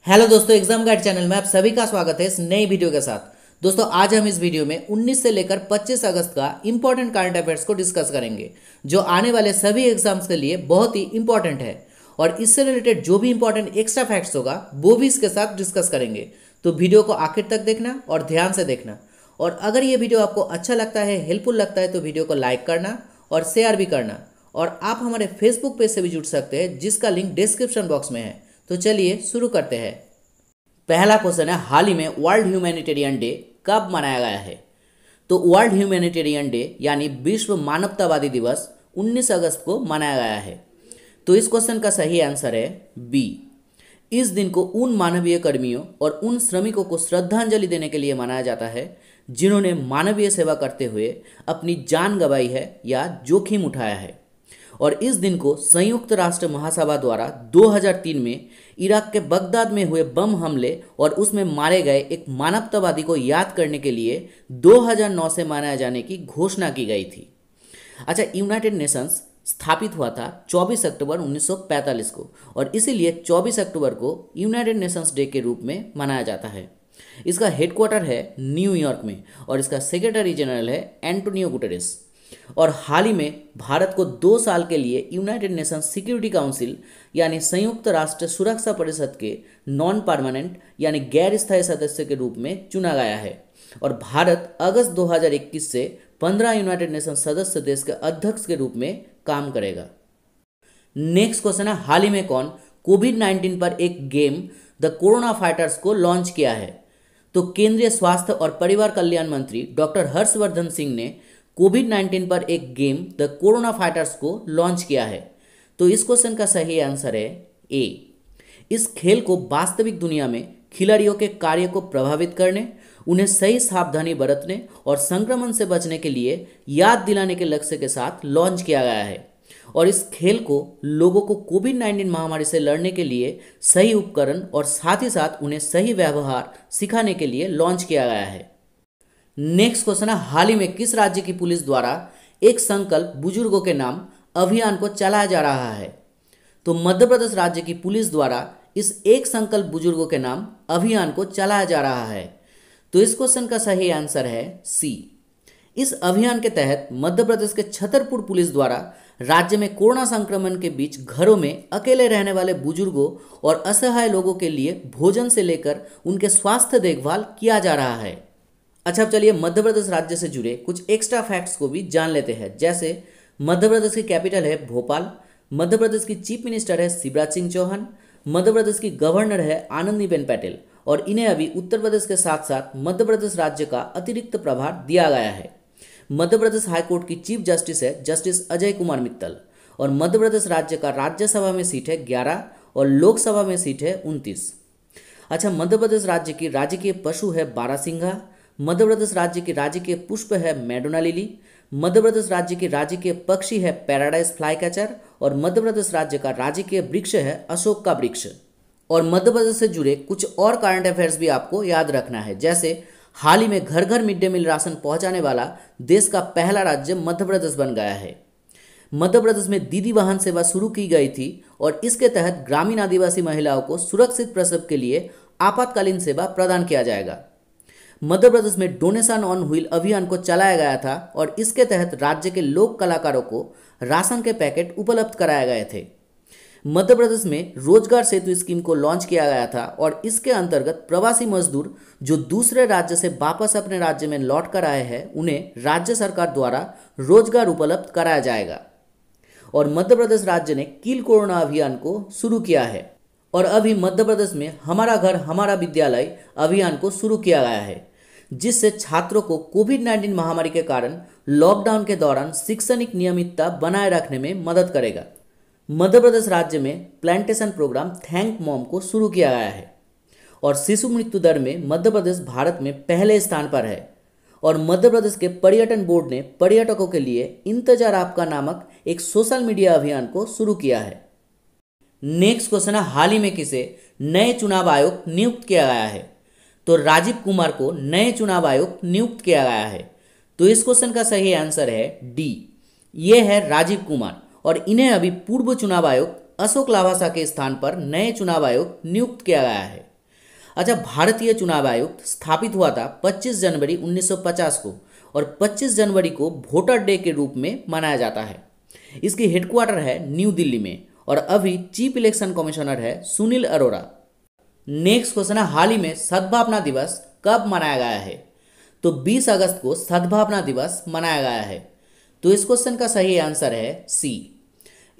Hello दोस्तों, exam guide channel में आप सभी का स्वागत है इस नई वीडियो के साथ। दोस्तों आज हम इस वीडियो में 19 से लेकर 25 अगस्त का इंपॉर्टेंट करंट अफेयर्स को डिस्कस करेंगे, जो आने वाले सभी एग्जाम्स के लिए बहुत ही इंपॉर्टेंट है। और इससे रिलेटेड जो भी इंपॉर्टेंट एक्स्ट्रा फैक्ट्स होगा वो भी इसके साथ डिस्कस करेंगे। तो वीडियो को आखिर तक देखना और ध्यान से देखना। और अगर ये वीडियो आपको अच्छा लगता है, हेल्पफुल लगता है, तो वीडियो को लाइक करना और शेयर भी करना। और आप हमारे फेसबुक पेज से भी जुड़ सकते हैं, जिसका लिंक डिस्क्रिप्शन बॉक्स में है। तो चलिए शुरू करते हैं। पहला क्वेश्चन है, हाल ही में वर्ल्ड ह्यूमैनिटेरियन डे कब मनाया गया है? तो वर्ल्ड ह्यूमैनिटेरियन डे यानी विश्व मानवतावादी दिवस 19 अगस्त को मनाया गया है। तो इस क्वेश्चन का सही आंसर है बी। इस दिन को उन मानवीय कर्मियों और उन श्रमिकों को श्रद्धांजलि देने के लिए मनाया जाता है जिन्होंने मानवीय सेवा करते हुए अपनी जान गंवाई है या जोखिम उठाया है। और इस दिन को संयुक्त राष्ट्र महासभा द्वारा 2003 में इराक के बगदाद में हुए बम हमले और उसमें मारे गए एक मानवतावादी को याद करने के लिए 2009 से मनाए जाने की घोषणा की गई थी। अच्छा, यूनाइटेड नेशंस स्थापित हुआ था 24 अक्टूबर 1945 को, और इसीलिए 24 अक्टूबर को यूनाइटेड नेशंस डे के रूप में मनाया जाता है। इसका हेडक्वार्टर है न्यूयॉर्क में और इसका सेक्रेटरी जनरल है एंटोनियो गुटेरेस। और हाल ही में भारत को 2 साल के लिए यूनाइटेड नेशंस सिक्योरिटी काउंसिल यानी संयुक्त राष्ट्र सुरक्षा परिषद के नॉन परमानेंट यानी गैर स्थायी सदस्य के रूप में चुना गया है। और भारत अगस्त 2021 से 15 यूनाइटेड नेशंस सदस्य देश के अध्यक्ष के रूप में काम करेगा। नेक्स्ट क्वेश्चन है, हाल ही में कौन कोविड-19 पर एक गेम द कोरोना फाइटर्स को लॉन्च किया है? तो केंद्रीय स्वास्थ्य और परिवार कल्याण मंत्री डॉक्टर हर्षवर्धन सिंह ने कोविड-19 पर एक गेम द कोरोना फाइटर्स को लॉन्च किया है। तो इस क्वेश्चन का सही आंसर है ए। इस खेल को वास्तविक दुनिया में खिलाड़ियों के कार्य को प्रभावित करने, उन्हें सही सावधानी बरतने और संक्रमण से बचने के लिए याद दिलाने के लक्ष्य के साथ लॉन्च किया गया है। और इस खेल को लोगों को कोविड-19 महामारी से लड़ने के लिए सही उपकरण और साथ ही साथ उन्हें सही व्यवहार सिखाने के लिए लॉन्च किया गया है। नेक्स्ट क्वेश्चन है, हाल ही में किस राज्य की पुलिस द्वारा एक संकल्प बुजुर्गों के नाम अभियान को चलाया जा रहा है? तो मध्य प्रदेश राज्य की पुलिस द्वारा इस एक संकल्प बुजुर्गों के नाम अभियान को चलाया जा रहा है। तो इस क्वेश्चन का सही आंसर है सी। इस अभियान के तहत मध्य प्रदेश के छतरपुर पुलिस द्वारा राज्य में कोरोना संक्रमण के बीच घरों में अकेले रहने वाले बुजुर्गों और असहाय लोगों के लिए भोजन से लेकर उनके स्वास्थ्य देखभाल किया जा रहा है। अच्छा, अब चलिए मध्य प्रदेश राज्य से जुड़े कुछ एक्स्ट्रा फैक्ट्स को भी जान लेते हैं। जैसे मध्य प्रदेश की कैपिटल है भोपाल, मध्य प्रदेश की चीफ मिनिस्टर है शिवराज सिंह चौहान, मध्य प्रदेश की गवर्नर है आनंदीबेन पटेल, और इन्हें अभी उत्तर प्रदेश के साथ साथ मध्य प्रदेश राज्य का अतिरिक्त प्रभार दिया गया है। मध्य प्रदेश हाईकोर्ट की चीफ जस्टिस है जस्टिस अजय कुमार मित्तल, और मध्य प्रदेश राज्य का राज्यसभा में सीट है 11 और लोकसभा में सीट है 29। अच्छा, मध्य प्रदेश राज्य की राजकीय पशु है बारहसिंघा, मध्य प्रदेश राज्य की राजकीय पुष्प है मैडोना लिली, मध्य प्रदेश राज्य की राजकीय पक्षी है पैराडाइज फ्लाई कैचर, और मध्य प्रदेश राज्य का राजकीय वृक्ष है अशोक का वृक्ष। और मध्य प्रदेश से जुड़े कुछ और करंट अफेयर्स भी आपको याद रखना है। जैसे हाल ही में घर घर मिड डे मील राशन पहुंचाने वाला देश का पहला राज्य मध्य प्रदेश बन गया है। मध्य प्रदेश में दीदी वाहन सेवा शुरू की गई थी और इसके तहत ग्रामीण आदिवासी महिलाओं को सुरक्षित प्रसव के लिए आपातकालीन सेवा प्रदान किया जाएगा। मध्य प्रदेश में डोनेशन ऑन व्हील अभियान को चलाया गया था और इसके तहत राज्य के लोक कलाकारों को राशन के पैकेट उपलब्ध कराए गए थे। मध्य प्रदेश में रोजगार सेतु स्कीम को लॉन्च किया गया था और इसके अंतर्गत प्रवासी मजदूर जो दूसरे राज्य से वापस अपने राज्य में लौट कर आए हैं, उन्हें राज्य सरकार द्वारा रोजगार उपलब्ध कराया जाएगा। और मध्य प्रदेश राज्य ने किल कोरोना अभियान को शुरू किया है और अभी मध्य प्रदेश में हमारा घर हमारा विद्यालय अभियान को शुरू किया गया है, जिससे छात्रों को कोविड-19 महामारी के कारण लॉकडाउन के दौरान शैक्षणिक नियमितता बनाए रखने में मदद करेगा। मध्य प्रदेश राज्य में प्लांटेशन प्रोग्राम थैंक मॉम को शुरू किया गया है। और शिशु मृत्यु दर में मध्य प्रदेश भारत में पहले स्थान पर है। और मध्य प्रदेश के पर्यटन बोर्ड ने पर्यटकों के लिए इंतजार आपका नामक एक सोशल मीडिया अभियान को शुरू किया है। नेक्स्ट क्वेश्चन है, हाल ही में किसे नए चुनाव आयोग नियुक्त किया गया है? तो राजीव कुमार को नए चुनाव आयोग नियुक्त किया गया है। तो इस क्वेश्चन का सही आंसर है डी। ये है राजीव कुमार, और इन्हें अभी पूर्व चुनाव आयोग अशोक लावासा के स्थान पर नए चुनाव आयोग नियुक्त किया गया है। अच्छा, भारतीय चुनाव आयुक्त स्थापित हुआ था 25 जनवरी 1950 को और 25 जनवरी को वोटर डे के रूप में मनाया जाता है। इसकी हेडक्वार्टर है न्यू दिल्ली में और अभी चीफ इलेक्शन कमिश्नर है सुनील अरोड़ा। नेक्स्ट क्वेश्चन है, हाल ही में सद्भावना दिवस कब मनाया गया है? तो 20 अगस्त को सद्भावना दिवस मनाया गया है। तो इस क्वेश्चन का सही आंसर है सी।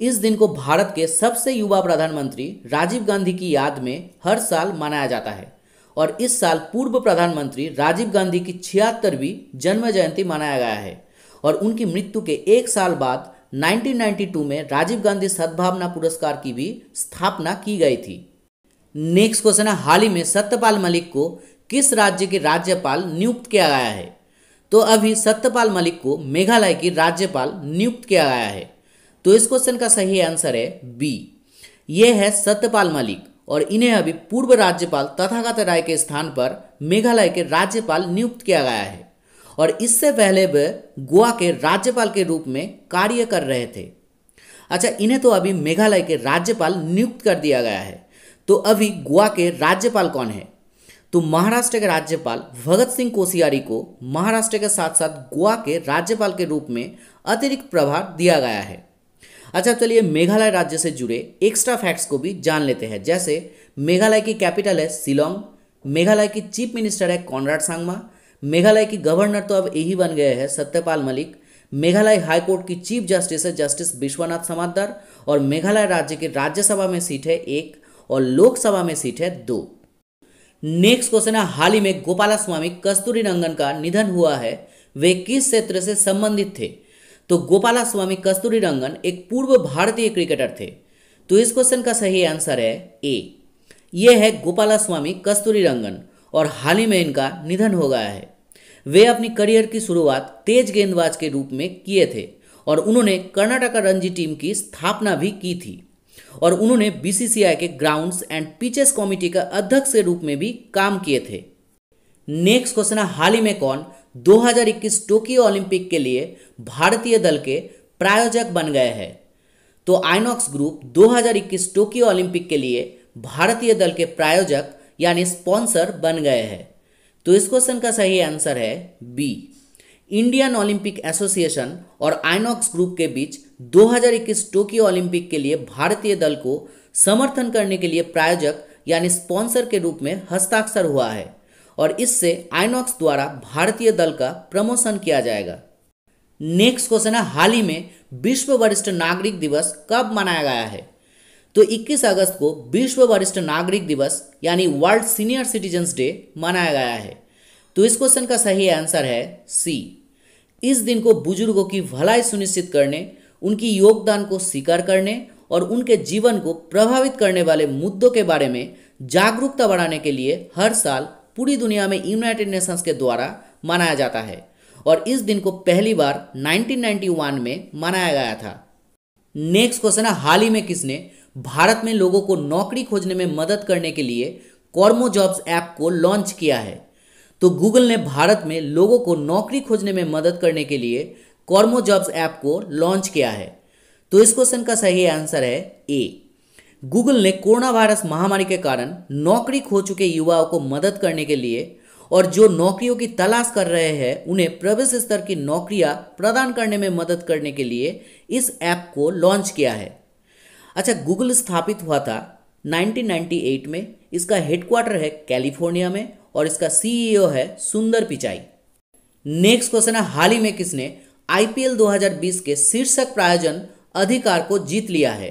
इस दिन को भारत के सबसे युवा प्रधानमंत्री राजीव गांधी की याद में हर साल मनाया जाता है और इस साल पूर्व प्रधानमंत्री राजीव गांधी की 76वीं जन्म जयंती मनाया गया है और उनकी मृत्यु के एक साल बाद 1992 में राजीव गांधी सद्भावना पुरस्कार की भी स्थापना की गई थी। नेक्स्ट क्वेश्चन है, हाल ही में सत्यपाल मलिक को किस राज्य के राज्यपाल नियुक्त किया गया है? तो अभी सत्यपाल मलिक को मेघालय की राज्यपाल नियुक्त किया गया है। तो इस क्वेश्चन का सही आंसर है बी। ये है सत्यपाल मलिक और इन्हें अभी पूर्व राज्यपाल तथागत राय के स्थान पर मेघालय के राज्यपाल नियुक्त किया गया है और इससे पहले वे गोवा के राज्यपाल के रूप में कार्य कर रहे थे। अच्छा, इन्हें तो अभी मेघालय के राज्यपाल नियुक्त कर दिया गया है। तो अभी गोवा के राज्यपाल कौन है? तो महाराष्ट्र के राज्यपाल भगत सिंह कोश्यारी को महाराष्ट्र के साथ साथ गोवा के राज्यपाल के रूप में अतिरिक्त प्रभार दिया गया है। अच्छा, चलिए मेघालय राज्य से जुड़े एक्स्ट्रा फैक्ट्स को भी जान लेते हैं। जैसे मेघालय की कैपिटल है शिलोंग, मेघालय की चीफ मिनिस्टर है कॉनराड सांगमा, मेघालय की गवर्नर तो अब यही बन गए हैं सत्यपाल मलिक, मेघालय हाईकोर्ट की चीफ जस्टिस है जस्टिस विश्वनाथ समाद्दार और मेघालय राज्य की राज्यसभा में सीट है 1 और लोकसभा में सीट है 2। नेक्स्ट क्वेश्चन है, हाल ही में गोपालास्वामी कस्तूरीरंगन का निधन हुआ है, वे किस क्षेत्र से संबंधित थे? तो गोपालास्वामी कस्तूरीरंगन एक पूर्व भारतीय क्रिकेटर थे। तो इस क्वेश्चन का सही आंसर है ए। यह है गोपालास्वामी कस्तूरीरंगन और हाल ही में इनका निधन हो गया है। वे अपनी करियर की शुरुआत तेज गेंदबाज के रूप में किए थे और उन्होंने कर्नाटक रणजी टीम की स्थापना भी की थी और उन्होंने बीसीसीआई के ग्राउंड्स एंड पिचेस कमेटी का अध्यक्ष के रूप में भी काम किए थे। नेक्स्ट क्वेश्चन है, हाल ही में कौन 2021 टोक्यो ओलंपिक के लिए भारतीय दल के प्रायोजक बन गए हैं? तो आइनॉक्स ग्रुप 2021 टोक्यो ओलंपिक के लिए भारतीय दल के प्रायोजक यानी स्पॉन्सर बन गए हैं। तो इस क्वेश्चन का सही आंसर है बी। इंडियन ओलंपिक एसोसिएशन और आइनॉक्स ग्रुप के बीच 2021 टोक्यो ओलंपिक के लिए भारतीय दल को समर्थन करने के लिए प्रायोजक यानी स्पॉन्सर के रूप में हस्ताक्षर हुआ है और इससे आइनॉक्स द्वारा भारतीय दल का प्रमोशन किया जाएगा। नेक्स्ट क्वेश्चन है, हाल ही में विश्व वरिष्ठ नागरिक दिवस कब मनाया गया है? तो 21 अगस्त को विश्व वरिष्ठ नागरिक दिवस यानी वर्ल्ड सीनियर सिटीजन्स डे मनाया गया है। तो इस क्वेश्चन का सही आंसर है सी। इस दिन को बुजुर्गों की भलाई सुनिश्चित करने, उनकी योगदान को स्वीकार करने और उनके जीवन को प्रभावित करने वाले मुद्दों के बारे में जागरूकता बढ़ाने के लिए हर साल पूरी दुनिया में यूनाइटेड नेशंस के द्वारा मनाया जाता है और इस दिन को पहली बार 1991 में मनाया गया था। नेक्स्ट क्वेश्चन है, हाल ही में किसने भारत में लोगों को नौकरी खोजने में मदद करने के लिए कॉर्मो जॉब्स ऐप को लॉन्च किया है? तो गूगल ने भारत में लोगों को नौकरी खोजने में मदद करने के लिए कॉर्मो जॉब्स ऐप को लॉन्च किया है। तो इस क्वेश्चन का सही आंसर है ए। गूगल ने कोरोना वायरस महामारी के कारण नौकरी खो चुके युवाओं को मदद करने के लिए और जो नौकरियों की तलाश कर रहे हैं उन्हें प्रवेश स्तर की नौकरियां प्रदान करने में मदद करने के लिए इस ऐप को लॉन्च किया है। अच्छा, गूगल स्थापित हुआ था 1998 में, इसका हेडक्वार्टर है कैलिफोर्निया में और इसका सीईओ है सुंदर पिचाई। नेक्स्ट क्वेश्चन है, हाल ही में किसने आईपीएल 2020 के शीर्षक प्रायोजन अधिकार को जीत लिया है?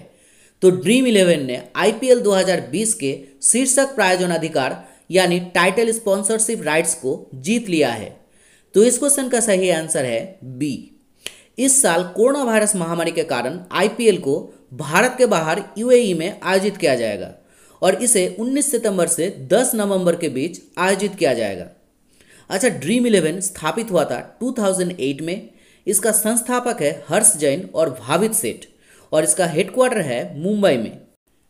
तो ड्रीम 11 ने आईपीएल 2020 के शीर्षक प्रायोजन अधिकार यानी टाइटल स्पॉन्सरशिप राइट्स को जीत लिया है। तो इस क्वेश्चन का सही आंसर है बी। इस साल कोरोना वायरस महामारी के कारण आईपीएल को भारत के बाहर यूएई में आयोजित किया जाएगा और इसे 19 सितंबर से 10 नवंबर के बीच आयोजित किया जाएगा। अच्छा, ड्रीम 11 स्थापित हुआ था 2008 में। इसका संस्थापक है हर्ष जैन और भावित सेठ और इसका हेडक्वार्टर है मुंबई में।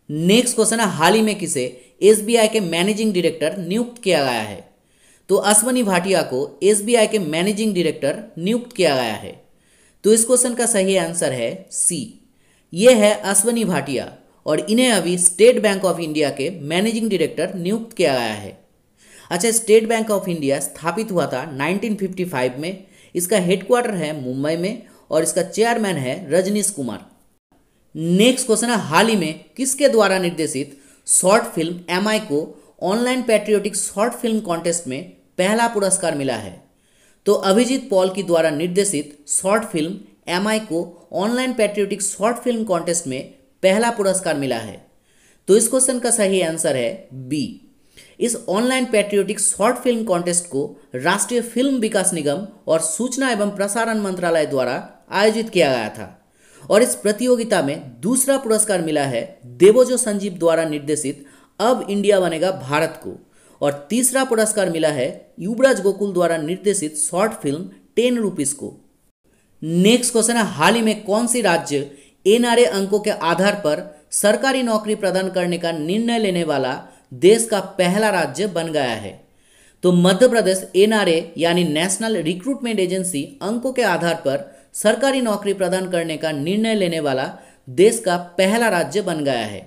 नेक्स्ट क्वेश्चन है, हाल ही में किसे एसबीआई के मैनेजिंग डायरेक्टर नियुक्त किया गया है? तो अश्वनी भाटिया को एसबीआई के मैनेजिंग डायरेक्टर नियुक्त किया गया है। तो इस क्वेश्चन का सही आंसर है सी। ये है अश्वनी भाटिया और इन्हें अभी स्टेट बैंक ऑफ इंडिया के मैनेजिंग डायरेक्टर नियुक्त किया गया है। अच्छा, स्टेट बैंक ऑफ इंडिया स्थापित हुआ था 1955 में। इसका हेडक्वार्टर है मुंबई में और इसका चेयरमैन है रजनीश कुमार। नेक्स्ट क्वेश्चन है, हाल ही में किसके द्वारा निर्देशित शॉर्ट फिल्म एमआई को online patriotic short film contest में पहला पुरस्कार मिला है? तो अभिजीत पॉल की द्वारा निर्देशित शॉर्ट फिल्म एमआई को online patriotic short film contest में पहला पुरस्कार मिला है। तो इस क्वेश्चन का सही आंसर है बी। इस online patriotic short film contest को राष्ट्रीय फिल्म विकास निगम और सूचना एवं प्रसारण मंत्रालय द्वारा आयोजित किया गया था और इस प्रतियोगिता में दूसरा पुरस्कार मिला है देवोजो संजीव द्वारा निर्देशित अब इंडिया बनेगा भारत को और तीसरा पुरस्कार मिला है युवराज गोकुल द्वारा निर्देशित शॉर्ट फिल्म 10 रुपीज को। नेक्स्ट क्वेश्चन है, हाल ही में कौन सी राज्य एनआरए अंकों के आधार पर सरकारी नौकरी प्रदान करने का निर्णय लेने वाला देश का पहला राज्य बन गया है? तो मध्य प्रदेश एनआरए यानी नेशनल रिक्रूटमेंट एजेंसी अंकों के आधार पर सरकारी नौकरी प्रदान करने का निर्णय लेने वाला देश का पहला राज्य बन गया है।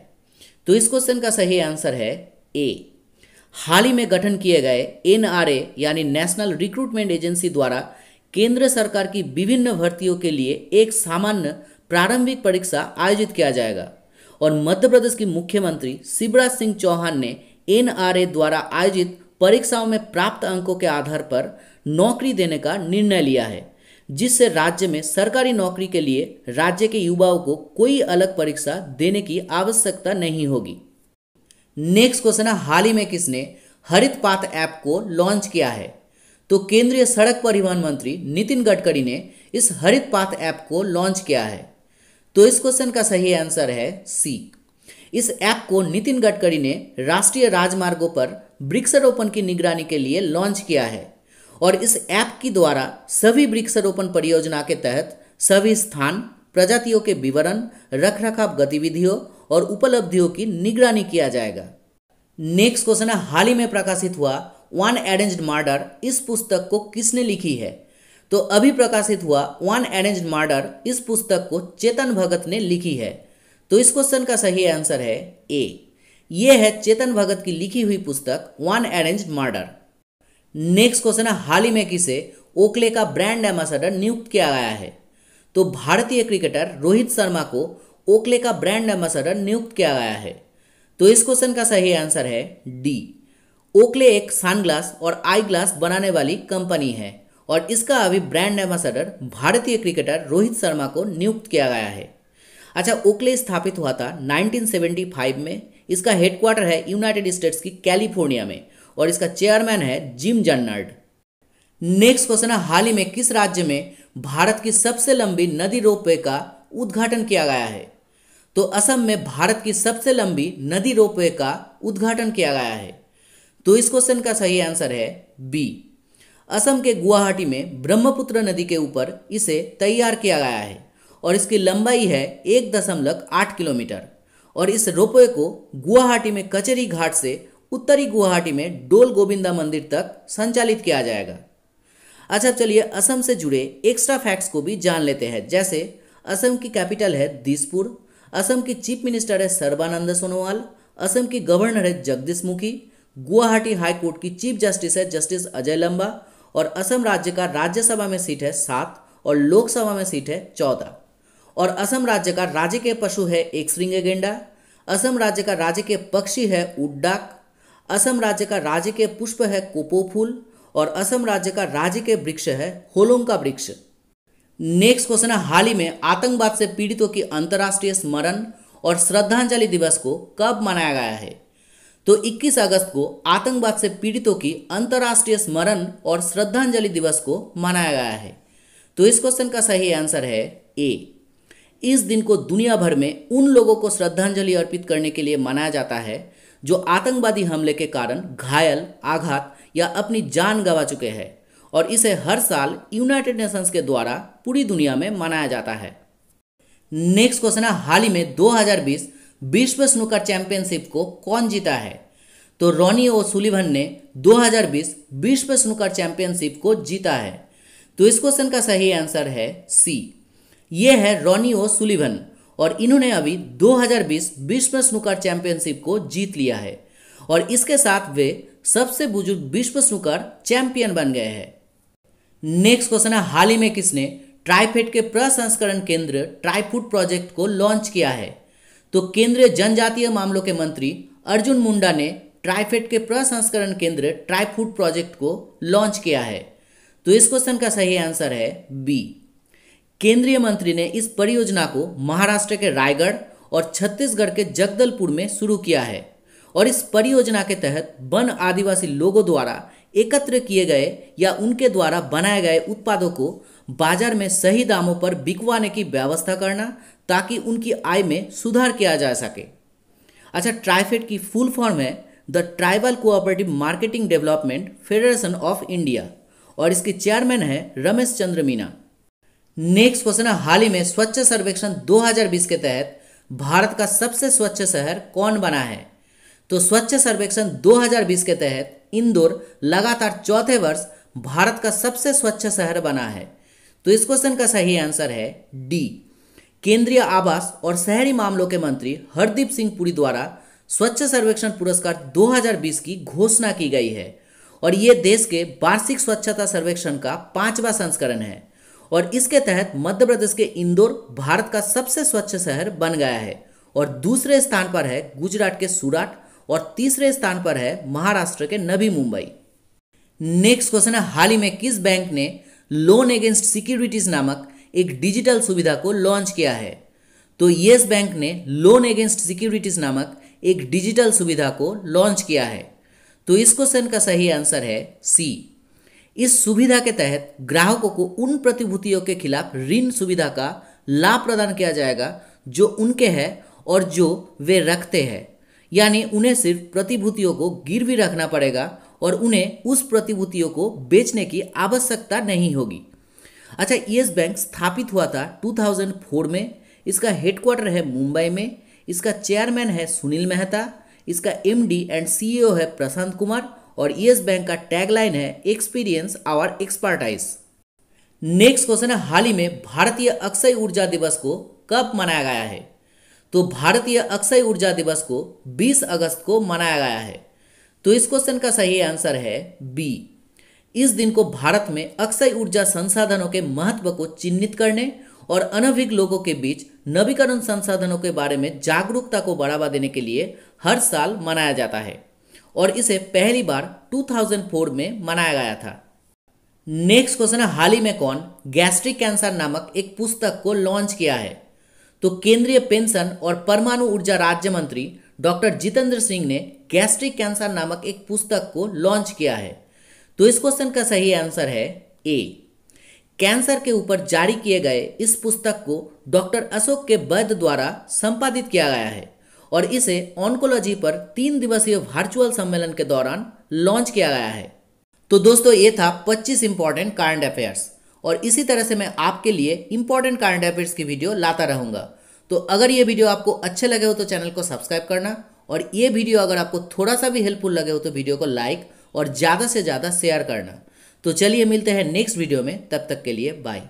तो इस क्वेश्चन का सही आंसर है ए। हाल ही में गठन किए गए एनआरए यानी नेशनल रिक्रूटमेंट एजेंसी द्वारा केंद्र सरकार की विभिन्न भर्तियों के लिए एक सामान्य प्रारंभिक परीक्षा आयोजित किया जाएगा और मध्य प्रदेश की मुख्यमंत्री शिवराज सिंह चौहान ने एनआरए द्वारा आयोजित परीक्षाओं में प्राप्त अंकों के आधार पर नौकरी देने का निर्णय लिया है, जिससे राज्य में सरकारी नौकरी के लिए राज्य के युवाओं को कोई अलग परीक्षा देने की आवश्यकता नहीं होगी। नेक्स्ट क्वेश्चन है, हाल ही में किसने हरित पाथ ऐप को लॉन्च किया है? तो केंद्रीय सड़क परिवहन मंत्री नितिन गडकरी ने इस हरित पाथ ऐप को लॉन्च किया है। तो इस क्वेश्चन का सही आंसर है सी। इस ऐप को नितिन गडकरी ने राष्ट्रीय राजमार्गों पर वृक्षारोपण की निगरानी के लिए लॉन्च किया है और इस ऐप के द्वारा सभी वृक्षारोपण परियोजना के तहत सभी स्थान, प्रजातियों के विवरण, रखरखाव गतिविधियों और उपलब्धियों की निगरानी किया जाएगा। नेक्स्ट क्वेश्चन है, हाल ही में प्रकाशित हुआ वन अरेंज्ड मर्डर इस पुस्तक को किसने लिखी है? तो अभी प्रकाशित हुआ वन अरेंज्ड मर्डर इस पुस्तक को चेतन भगत ने लिखी है। तो इस क्वेश्चन का सही आंसर है ए। यह है चेतन भगत की लिखी हुई पुस्तक one arranged murder. Next question है, हाल ही में किसे ओकले का ब्रांड एम्बेसडर नियुक्त किया गया है? तो भारतीय क्रिकेटर रोहित शर्मा को ओकले का ब्रांड एम्बेसडर नियुक्त किया गया है। तो इस क्वेश्चन का सही आंसर है डी। ओकले एक सनग्लास और आई ग्लास बनाने वाली कंपनी है और इसका अभी ब्रांड एम्बेसडर भारतीय क्रिकेटर रोहित शर्मा को नियुक्त किया गया है। अच्छा, ओकले स्थापित हुआ था 1975 में। इसका हेडक्वार्टर है यूनाइटेड स्टेट्स की कैलिफोर्निया में और इसका चेयरमैन है जिम जन्नर्ड। नेक्स्ट क्वेश्चन है, हाल ही में किस राज्य में भारत की सबसे लंबी नदी रोपवे का उद्घाटन किया गया है? तो असम में भारत की सबसे लंबी नदी रोपवे का उद्घाटन किया गया है। तो इस क्वेश्चन का सही आंसर है बी। असम के गुवाहाटी में ब्रह्मपुत्र नदी के ऊपर इसे तैयार किया गया है और इसकी लंबाई है 1.8 किलोमीटर और इस रोपवे को गुवाहाटी में कचेरी घाट से उत्तरी गुवाहाटी में डोल गोविंदा मंदिर तक संचालित किया जाएगा। अच्छा, चलिए असम से जुड़े एक्स्ट्रा फैक्ट्स को भी जान लेते हैं। जैसे असम की कैपिटल है दिसपुर, असम की चीफ मिनिस्टर है सर्बानंद सोनोवाल, असम की गवर्नर है जगदीश मुखी, गुवाहाटी हाई कोर्ट की चीफ जस्टिस है जस्टिस अजय लंबा और असम राज्य का राज्यसभा में सीट है 7 और लोकसभा में सीट है 14 और असम राज्य का राजकीय पशु है एक श्रृंग गेंडा, असम राज्य का राजकीय पक्षी है उड्डाक, असम राज्य का राजकीय पुष्प है कोपो फूल और असम राज्य का राजकीय वृक्ष है होलोंका वृक्ष। नेक्स्ट क्वेश्चन है, हाल ही में आतंकवाद से पीड़ितों की अंतर्राष्ट्रीय स्मरण और श्रद्धांजलि दिवस को कब मनाया गया है? तो 21 अगस्त को आतंकवाद से पीड़ितों की अंतर्राष्ट्रीय स्मरण और श्रद्धांजलि दिवस को मनाया गया है। तो इस क्वेश्चन का सही आंसर है ए। इस दिन को दुनिया भर में उन लोगों को श्रद्धांजलि अर्पित करने के लिए मनाया जाता है जो आतंकवादी हमले के कारण घायल, आघात या अपनी जान गंवा चुके हैं और इसे हर साल यूनाइटेड नेशंस के द्वारा पूरी दुनिया में मनाया जाता है। नेक्स्ट क्वेश्चन है, हाल ही में 2020 विश्व स्नूकर चैंपियनशिप को कौन जीता है? तो रॉनी ओसुलिवन ने 2020 विश्व स्नूकर चैंपियनशिप को जीता है। तो इस क्वेश्चन का सही आंसर है सी। ये है रॉनी ओसुलिवन और इन्होंने अभी 2020 विश्व स्नूकर चैंपियनशिप को जीत लिया है और इसके साथ वे सबसे बुजुर्ग विश्व स्नूकर चैंपियन बन गए हैं। नेक्स्ट क्वेश्चन है, हाल ही में किसने ट्राइफेड के प्रसंस्करण केंद्र ट्राइफूड प्रोजेक्ट को लॉन्च किया है? तो केंद्रीय जनजातीय मामलों के मंत्री अर्जुन मुंडा ने ट्राइफेड के प्रसंस्करण केंद्र ट्राइफूड प्रोजेक्ट को लॉन्च किया है। तो इस क्वेश्चन का सही आंसर है बी। केंद्रीय मंत्री ने इस परियोजना को महाराष्ट्र के रायगढ़ और छत्तीसगढ़ के जगदलपुर में शुरू किया है और इस परियोजना के तहत वन आदिवासी लोगों द्वारा एकत्र किए गए या उनके द्वारा बनाए गए उत्पादों को बाजार में सही दामों पर बिकवाने की व्यवस्था करना ताकि उनकी आय में सुधार किया जा सके। अच्छा, ट्राइफेड की फुल फॉर्म है the tribal cooperative marketing development federation of India और इसके चेयरमैन है रमेश चंद्र मीना। नेक्स्ट क्वेश्चन है, हाल ही में स्वच्छ सर्वेक्षण 2020 के तहत भारत का सबसे स्वच्छ शहर कौन बना है? तो स्वच्छ सर्वेक्षण 2020 के तहत इंदौर लगातार चौथे वर्ष भारत का सबसे स्वच्छ शहर बना है। तो इस क्वेश्चन का सही आंसर है डी। केंद्रीय आवास और शहरी मामलों के मंत्री हरदीप सिंह पुरी द्वारा स्वच्छ सर्वेक्षण पुरस्कार 2020 की घोषणा की गई है और ये देश के वार्षिक स्वच्छता सर्वेक्षण का 5वां संस्करण है और इसके तहत मध्य प्रदेश के इंदौर भारत का सबसे स्वच्छ शहर बन गया है और दूसरे स्थान पर है गुजरात के सूरत और तीसरे स्थान पर है महाराष्ट्र के नवी मुंबई। नेक्स्ट क्वेश्चन है, हाल ही में किस बैंक ने लोन अगेंस्ट सिक्योरिटीज नामक एक डिजिटल सुविधा को लॉन्च किया है? तो येस बैंक ने लोन अगेंस्ट सिक्योरिटीज नामक एक डिजिटल सुविधा को लॉन्च किया है। तो इस क्वेश्चन का सही आंसर है सी। इस सुविधा के तहत ग्राहकों को उन प्रतिभूतियों के खिलाफ ऋण सुविधा का लाभ प्रदान किया जाएगा जो उनके हैं और जो वे रखते हैं, यानी उन्हें सिर्फ प्रतिभूतियों को गिरवी रखना पड़ेगा और उन्हें उस प्रतिभूतियों को बेचने की आवश्यकता नहीं होगी। अच्छा, येस बैंक स्थापित हुआ था 2004 में। इसका हेडक्वार्टर है मुंबई में। इसका चेयरमैन है सुनील मेहता। इसका एमडी एंड सीईओ है प्रशांत कुमार और येस बैंक का टैगलाइन है experience our expertise. Next question है, हाल ही में भारतीय अक्षय ऊर्जा दिवस को कब मनाया गया है? तो भारतीय अक्षय ऊर्जा दिवस को 20 अगस्त को मनाया गया है। तो इस क्वेश्चन का सही आंसर है बी। इस दिन को भारत में अक्षय ऊर्जा संसाधनों के महत्व को चिन्हित करने और अनभिज्ञ लोगों के बीच नवीकरण संसाधनों के बारे में जागरूकता को बढ़ावा देने के लिए हर साल मनाया जाता है और इसे पहली बार 2004 में मनाया गया था। नेक्स्ट क्वेश्चन है, हाल ही में कौन गैस्ट्रिक कैंसर नामक एक पुस्तक को लॉन्च किया है? तो केंद्रीय पेंशन और परमाणु ऊर्जा राज्य मंत्री डॉक्टर जितेंद्र सिंह ने गैस्ट्रिक कैंसर नामक एक पुस्तक को लॉन्च किया है। तो इस क्वेश्चन का सही आंसर है ए। कैंसर के ऊपर जारी किए गए इस पुस्तक को डॉक्टर अशोक के वैद्य द्वारा संपादित किया गया है और इसे ऑन्कोलॉजी पर 3 दिवसीय वर्चुअल सम्मेलन के दौरान लॉन्च किया गया है। तो दोस्तों, ये था 25 इंपॉर्टेंट करंट अफेयर्स और इसी तरह से मैं आपके लिए इंपॉर्टेंट करंट अफेयर्स की वीडियो लाता रहूँगा। तो अगर ये वीडियो आपको अच्छे लगे हो तो चैनल को सब्सक्राइब करना और ये वीडियो अगर आपको थोड़ा सा भी हेल्पफुल लगे हो तो वीडियो को लाइक और ज़्यादा से ज़्यादा शेयर करना। तो चलिए मिलते हैं नेक्स्ट वीडियो में, तब तक के लिए बाय।